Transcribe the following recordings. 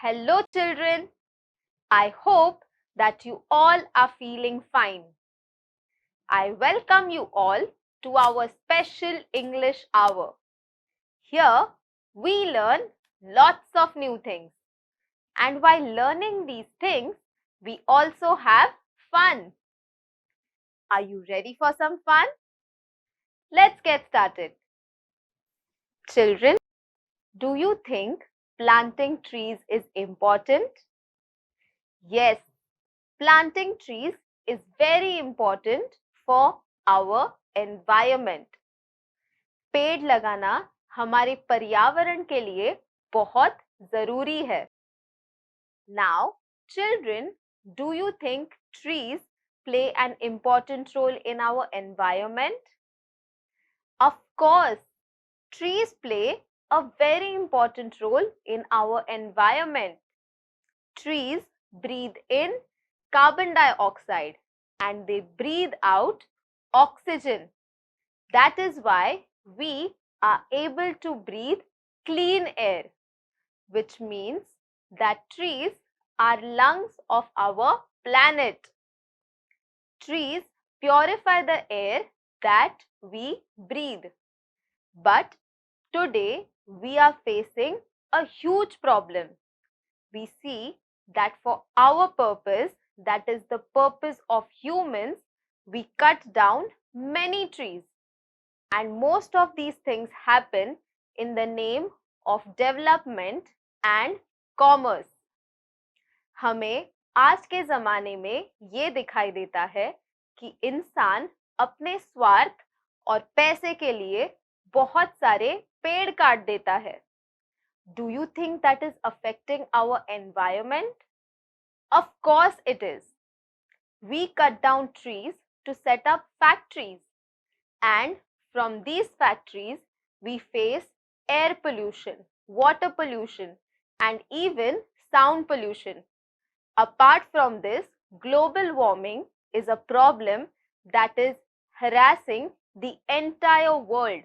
Hello children, I hope that you all are feeling fine. I welcome you all to our special English hour. Here we learn lots of new things, and while learning these things, we also have fun. Are you ready for some fun? Let's get started. Children, do you think planting trees is important? Yes, planting trees is very important for our environment. पेड़ लगाना हमारे पर्यावरण के लिए बहुत जरूरी है. Now, children, do you think trees play an important role in our environment? Of course, trees play a very important role in our environment. Trees breathe in carbon dioxide and they breathe out oxygen. That is why we are able to breathe clean air, which means that trees are lungs of our planet. Trees purify the air that we breathe. But today we are facing a huge problem. We see that for our purpose, that is the purpose of humans, we cut down many trees. And most of these things happen in the name of development and commerce. हमें आज के ज़माने में ये दिखाई देता है कि इंसान अपने स्वार्थ और पैसे के लिए बहुत सारे पेड़ काट देता है. Do you think that is affecting our environment? Of course it is. We cut down trees to set up factories, and from these factories we face air pollution, water pollution, and even sound pollution. Apart from this, global warming is a problem that is harassing the entire world,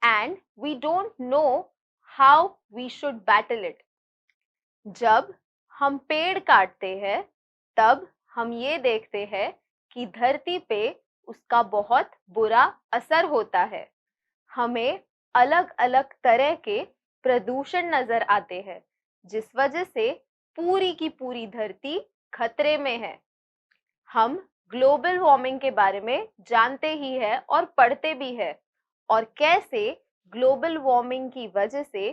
and we don't know how we should battle it. जब हम पेड़ काटते हैं, तब हम ये देखते हैं कि धरती पे उसका बहुत बुरा असर होता है. हमें अलग अलग तरह के प्रदूषण नजर आते हैं, जिस वजह से पूरी की पूरी धरती खतरे में है. हम ग्लोबल वार्मिंग के बारे में जानते ही है और पढ़ते भी है, और कैसे ग्लोबल वार्मिंग की वजह से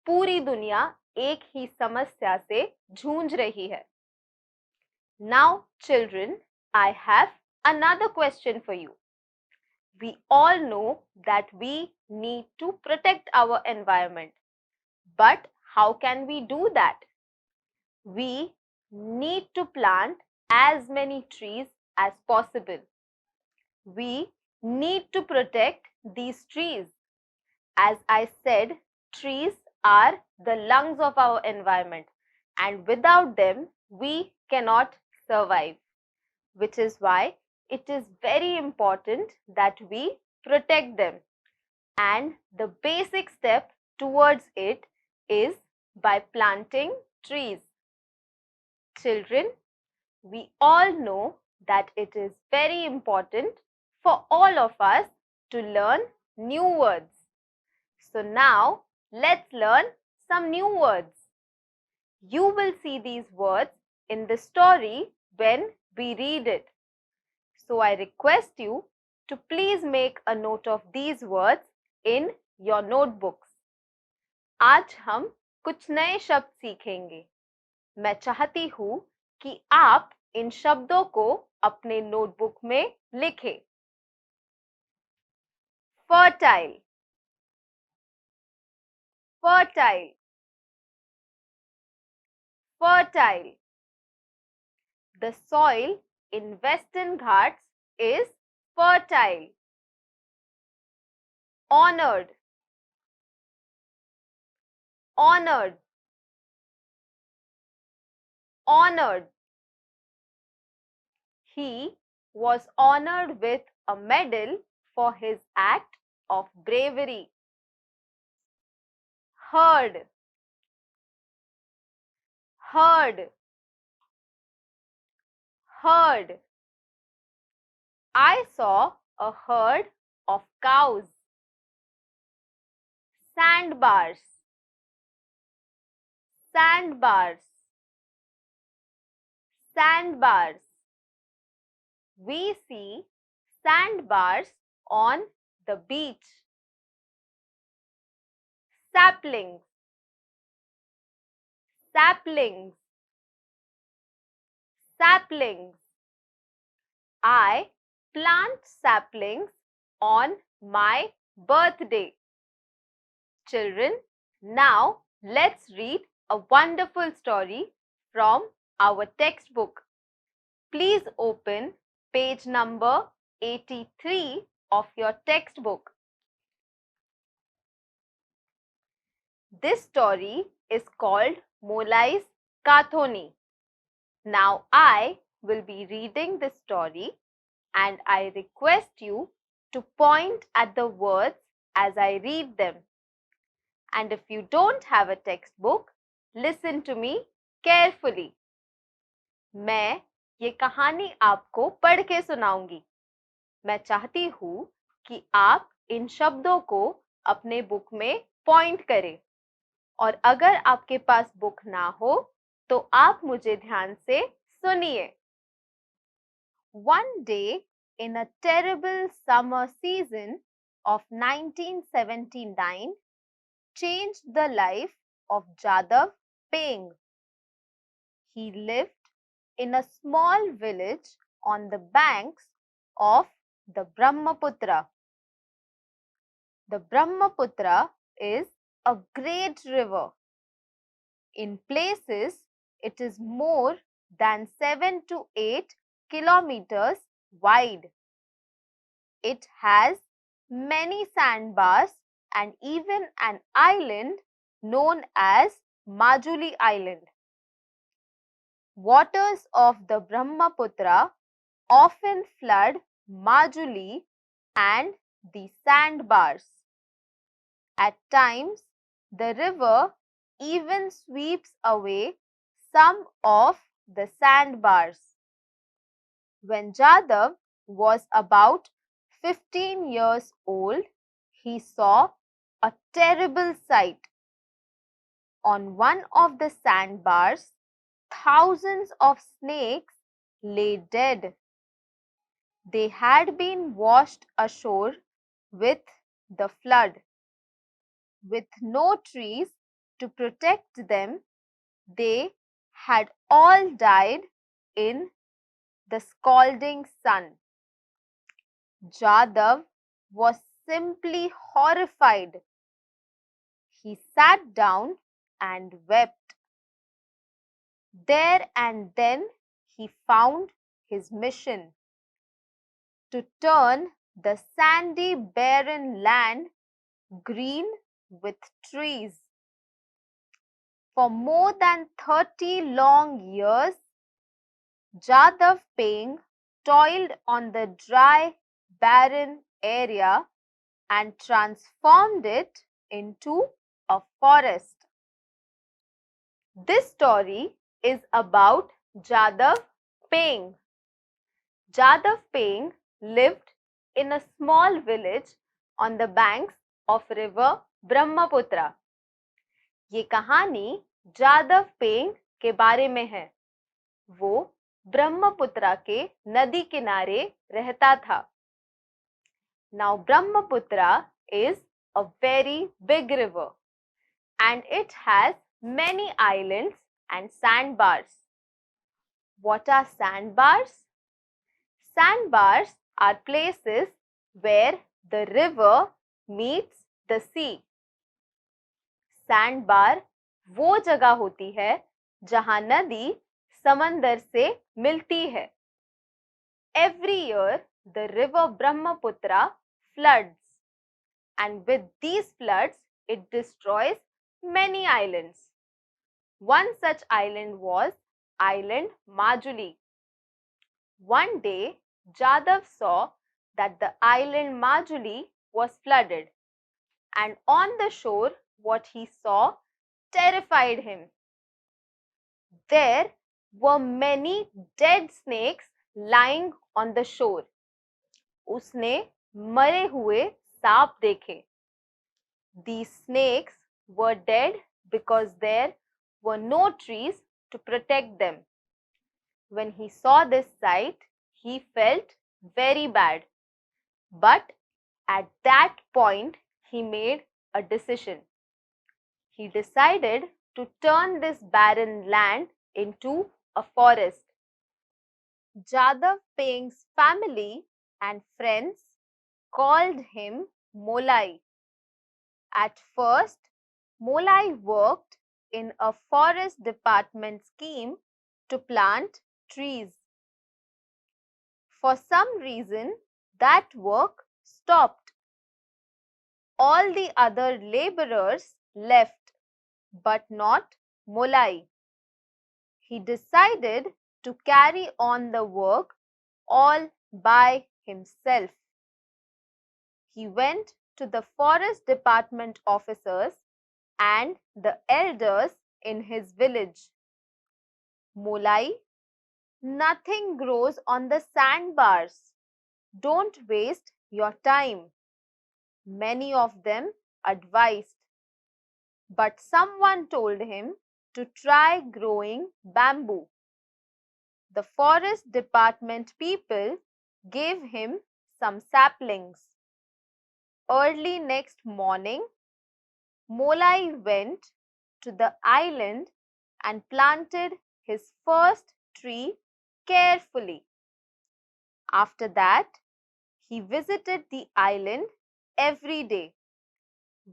पूरी दुनिया एक ही समस्या से जूझ रही है. Now, children, I have another question for you. We all know that we need to protect our environment. But how can we do that? We need to plant as many trees as possible. We need to protect these trees. As I said, trees are the lungs of our environment, and without them, we cannot survive, which is why it is very important that we protect them. And the basic step towards it is by planting trees. Children, we all know that it is very important for all of us to learn new words. So now, let's learn some new words. You will see these words in the story when we read it. So I request you to please make a note of these words in your notebooks. आज हम कुछ नए शब्द सीखेंगे। मैं चाहती हूँ कि आप इन शब्दों को अपने नोटबुक में लिखें। Fertile, fertile, fertile. The soil in Western Ghats is fertile. Honored, honored, honored. He was honored with a medal for his act of bravery. Herd, herd, herd. I saw a herd of cows. Sandbars, sandbars, sandbars. We see sandbars on the beach. Saplings, saplings, saplings. I plant saplings on my birthday. Children, now let's read a wonderful story from our textbook. Please open page number 83 of your textbook. This story is called Molai Kathoni. Now I will be reading this story and I request you to point at the words as I read them. And if you don't have a textbook, listen to me carefully. मैं ये कहानी आपको पढ़ के सुनाऊंगी। मैं चाहती हूँ कि आप इन शब्दों को अपने बुक में पॉइंट करें और अगर आपके पास बुक ना हो तो आप मुझे ध्यान से सुनिए। One day in a terrible summer season of 1979 changed the life of Jadhav Peng. He lived in a small village on the banks of the Brahmaputra. The Brahmaputra is a great river. In places, it is more than 7 to 8 kilometers wide. It has many sandbars and even an island known as Majuli Island. Waters of the Brahmaputra often flood Majuli and the sandbars. At times, the river even sweeps away some of the sandbars. When Jadhav was about 15 years old, he saw a terrible sight. On one of the sandbars, thousands of snakes lay dead. They had been washed ashore with the flood. With no trees to protect them, they had all died in the scalding sun. Jadhav was simply horrified. He sat down and wept. There and then he found his mission: to turn the sandy barren land green with trees. For more than 30 long years, Jadhav Peng toiled on the dry, barren area and transformed it into a forest. This story is about Jadhav Peng. Jadhav Peng lived in a small village on the banks of river Brahmaputra. ये कहानी जादव पेंग के बारे में है। वो ब्रह्मपुत्रा के नदी किनारे रहता था। Now Brahmaputra is a very big river, and it has many islands and sandbars. What are sandbars? Sandbars are places where the river meets the sea. Sandbar वो जगह होती है जहां नदी समंदर से मिलती है. Every year the river Brahmaputra floods, and with these floods it destroys many islands. One such island was Island Majuli. One day Jadhav saw that the island Majuli was flooded, and on the shore what he saw terrified him. There were many dead snakes lying on the shore. उसने मरे हुए सांप देखे. These snakes were dead because there were no trees to protect them. When he saw this sight, he felt very bad. But at that point, he made a decision. He decided to turn this barren land into a forest. Jadhav Paing's family and friends called him Molai. At first, Molai worked in a forest department scheme to plant trees. For some reason, that work stopped. All the other laborers left, but not Molai. He decided to carry on the work all by himself. He went to the forest department officers and the elders in his village. Molai, nothing grows on the sandbars. Don't waste your time. Many of them advised. But someone told him to try growing bamboo. The forest department people gave him some saplings. Early next morning, Molai went to the island and planted his first tree carefully. After that, he visited the island every day,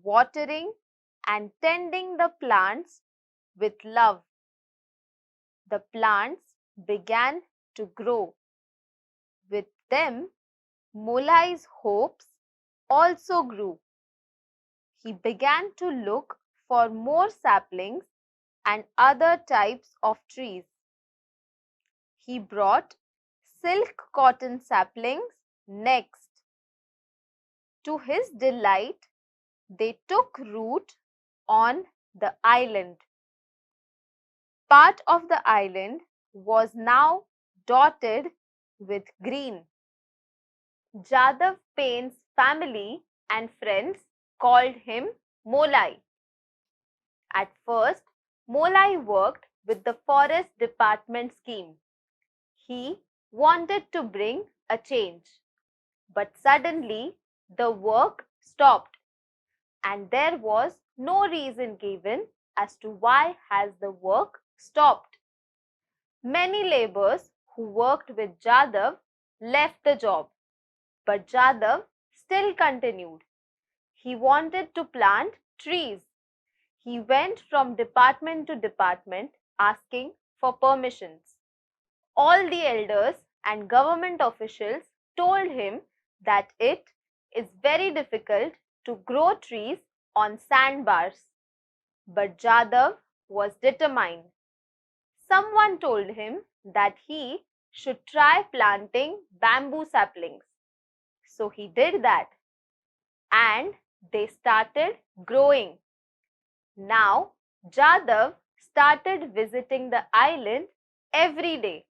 watering and tending the plants with love. The plants began to grow. With them, Molai's hopes also grew. He began to look for more saplings and other types of trees. He brought silk cotton saplings next. To his delight, they took root on the island. Part of the island was now dotted with green. Jadhav Paing's family and friends called him Molai. At first, Molai worked with the forest department scheme. He wanted to bring a change, but suddenly the work stopped, and there was no reason given as to why has the work stopped. Many laborers who worked with Jadhav left the job, but Jadhav still continued. He wanted to plant trees. He went from department to department asking for permissions. All the elders and government officials told him that it is very difficult to grow trees on sandbars. But Jadhav was determined. Someone told him that he should try planting bamboo saplings. So he did that, and they started growing. Now, Jadhav started visiting the island every day.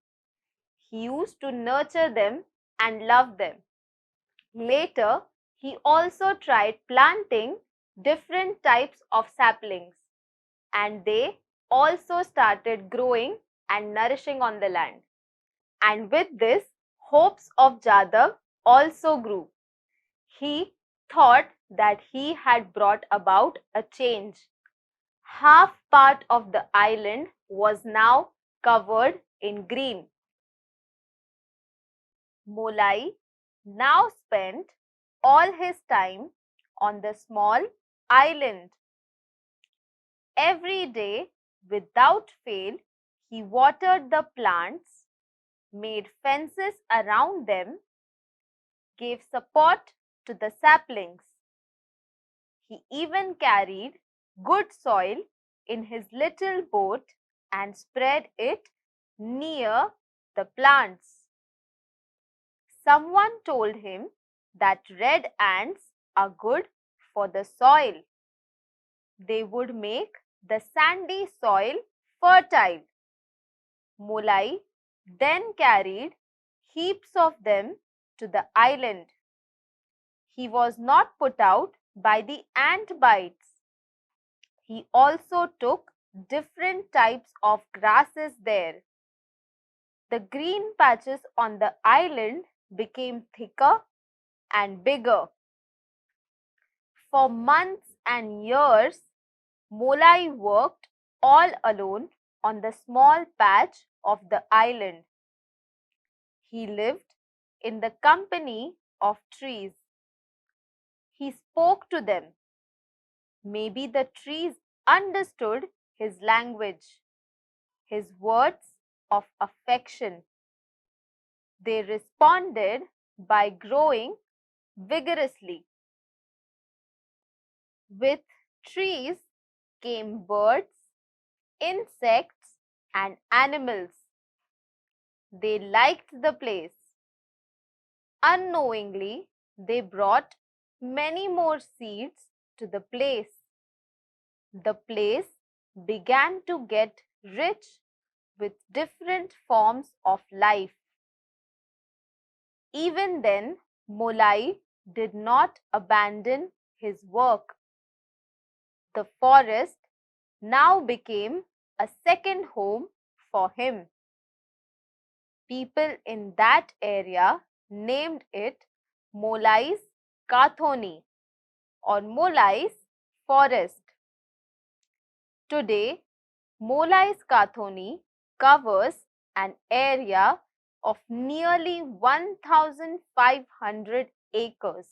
He used to nurture them and love them. Later, he also tried planting different types of saplings, and they also started growing and nourishing on the land. And with this, hopes of Jadhav also grew. He thought that he had brought about a change. Half part of the island was now covered in green. Molai now spent all his time on the small island. Every day, without fail, he watered the plants, made fences around them, gave support to the saplings. He even carried good soil in his little boat and spread it near the plants. Someone told him that red ants are good for the soil. They would make the sandy soil fertile. Molai then carried heaps of them to the island. He was not put out by the ant bites. He also took different types of grasses there. The green patches on the island became thicker and bigger. For months and years, Molai worked all alone on the small patch of the island. He lived in the company of trees. He spoke to them. Maybe the trees understood his language, his words of affection. They responded by growing vigorously. With trees came birds, insects, and animals. They liked the place. Unknowingly, they brought many more seeds to the place. The place began to get rich with different forms of life. Even then, Molai did not abandon his work. The forest now became a second home for him. People in that area named it Molai Kathoni or Molai's forest. Today, Molai Kathoni covers an area of nearly 1,500 acres.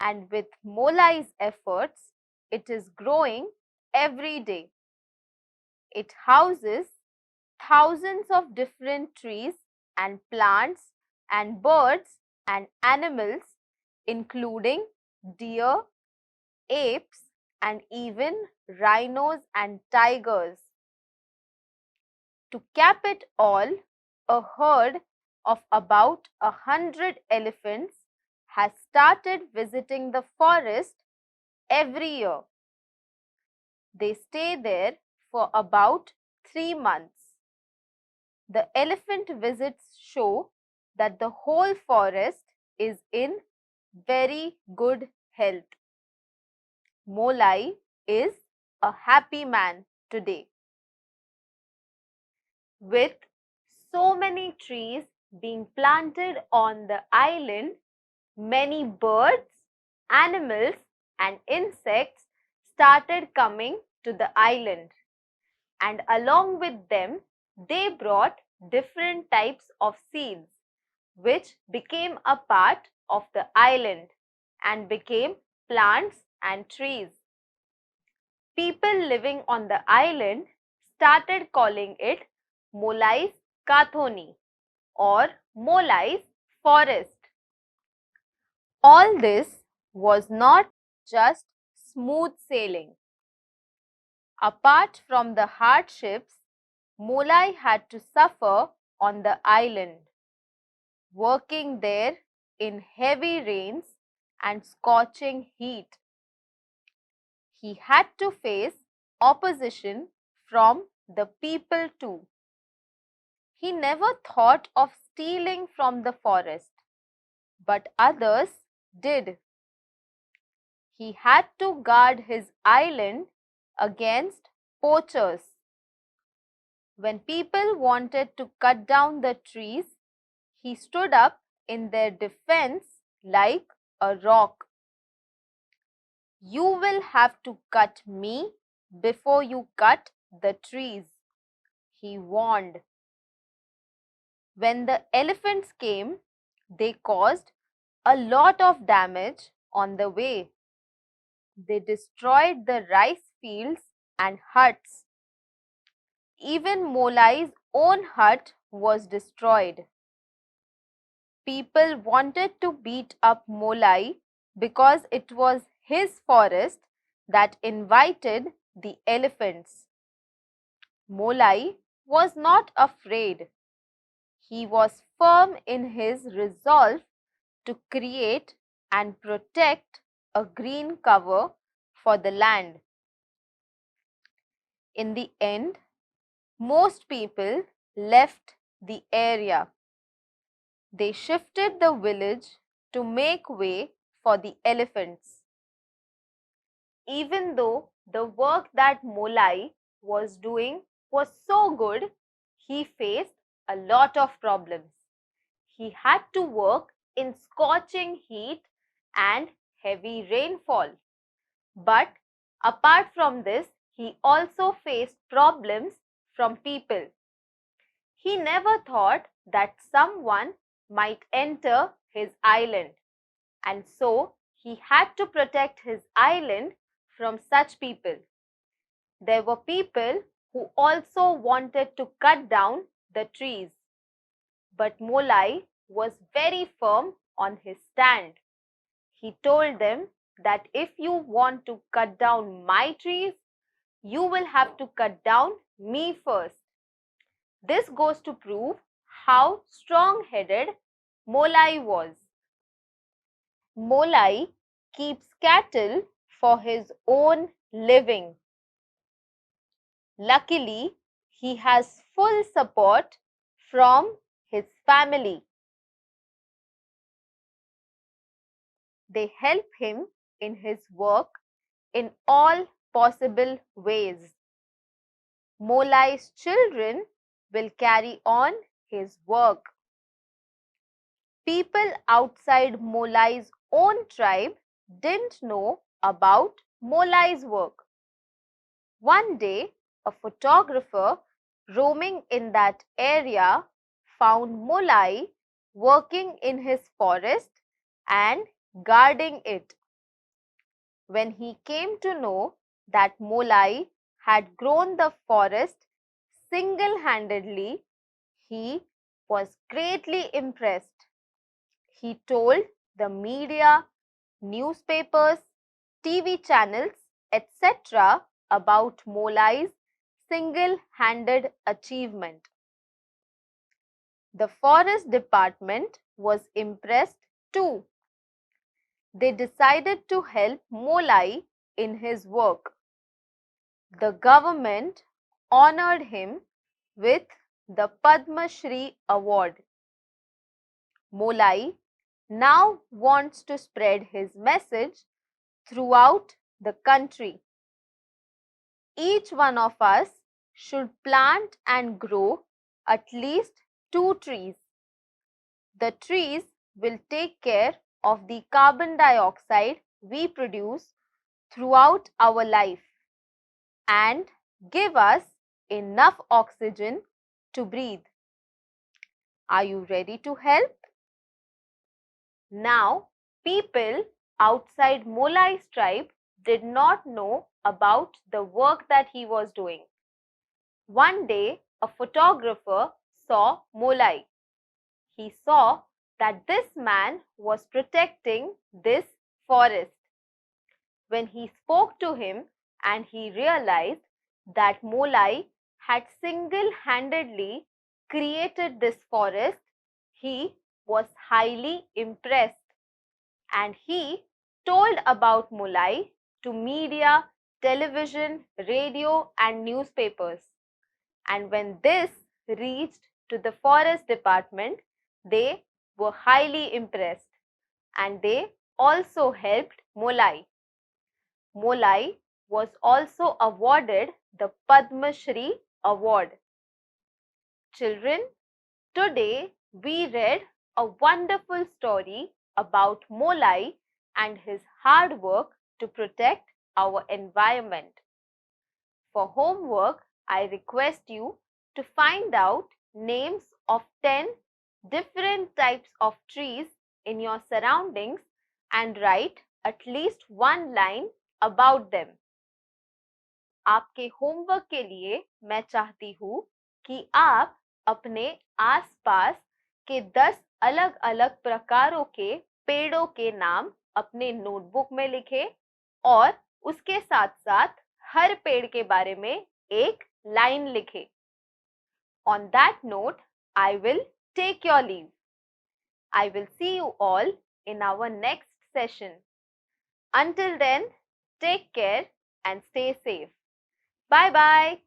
And with Molai's efforts, it is growing every day. It houses thousands of different trees and plants and birds and animals, including deer, apes, and even rhinos and tigers. To cap it all, a herd of about 100 elephants has started visiting the forest every year. They stay there for about 3 months. The elephant visits show that the whole forest is in very good health. Molai is a happy man today. With so many trees being planted on the island, many birds, animals, and insects started coming to the island. And along with them, they brought different types of seeds, which became a part of the island and became plants and trees. People living on the island started calling it Molai Kathoni or Molai forest. All this was not just smooth sailing. Apart from the hardships Molai had to suffer on the island, working there in heavy rains and scorching heat. He had to face opposition from the people too. He never thought of stealing from the forest, but others did. He had to guard his island against poachers. When people wanted to cut down the trees, he stood up in their defense like a rock. You will have to cut me before you cut the trees, he warned. When the elephants came, they caused a lot of damage on the way. They destroyed the rice fields and huts. Even Molai's own hut was destroyed. People wanted to beat up Molai because it was his forest that invited the elephants. Molai was not afraid. He was firm in his resolve to create and protect a green cover for the land. In the end, most people left the area. They shifted the village to make way for the elephants. Even though the work that Molai was doing was so good, he faced a lot of problems. He had to work in scorching heat and heavy rainfall. But apart from this, he also faced problems from people. He never thought that someone might enter his island, and so he had to protect his island from such people. There were people who also wanted to cut down the trees, but Molai was very firm on his stand. He told them that if you want to cut down my trees, you will have to cut down me first. This goes to prove how strong-headed Molai was. Molai keeps cattle for his own living. Luckily, he has full support from his family. They help him in his work in all possible ways. Molai's children will carry on his work. People outside Molai's own tribe didn't know about Molai's work. One day, a photographer roaming in that area found Molai working in his forest and guarding it. When he came to know that Molai had grown the forest single-handedly, he was greatly impressed. He told the media, newspapers, TV channels, etc. about Molai's single-handed achievement. The forest department was impressed too. They decided to help Molai in his work. The government honored him with the Padma Shri Award. Molai now wants to spread his message throughout the country. Each one of us should plant and grow at least 2 trees. The trees will take care of the carbon dioxide we produce throughout our life and give us enough oxygen to breathe. Are you ready to help? Now, people outside Molai's tribe did not know about the work that he was doing. One day, a photographer saw Molai. He saw that this man was protecting this forest. When he spoke to him and he realized that Molai had single-handedly created this forest, he was highly impressed and he told about Molai to media, television, radio and newspapers. And when this reached to the forest department, they were highly impressed and they also helped Molai. Molai was also awarded the Padma Shri Award. Children, today we read a wonderful story about Molai and his hard work to protect our environment. For homework, I request you to find out names of 10 different types of trees in your surroundings and write at least one line about them. आपके homework के लिए मैं चाहती हूँ कि आप अपने आसपास के 10 अलग-अलग प्रकारों के पेड़ों के नाम अपने नोटबुक में लिखें और उसके साथ-साथ हर पेड़ के बारे में एक लाइन लिखें. On that note, I will take your leave. I will see you all in our next session. Until then, take care and stay safe. Bye bye.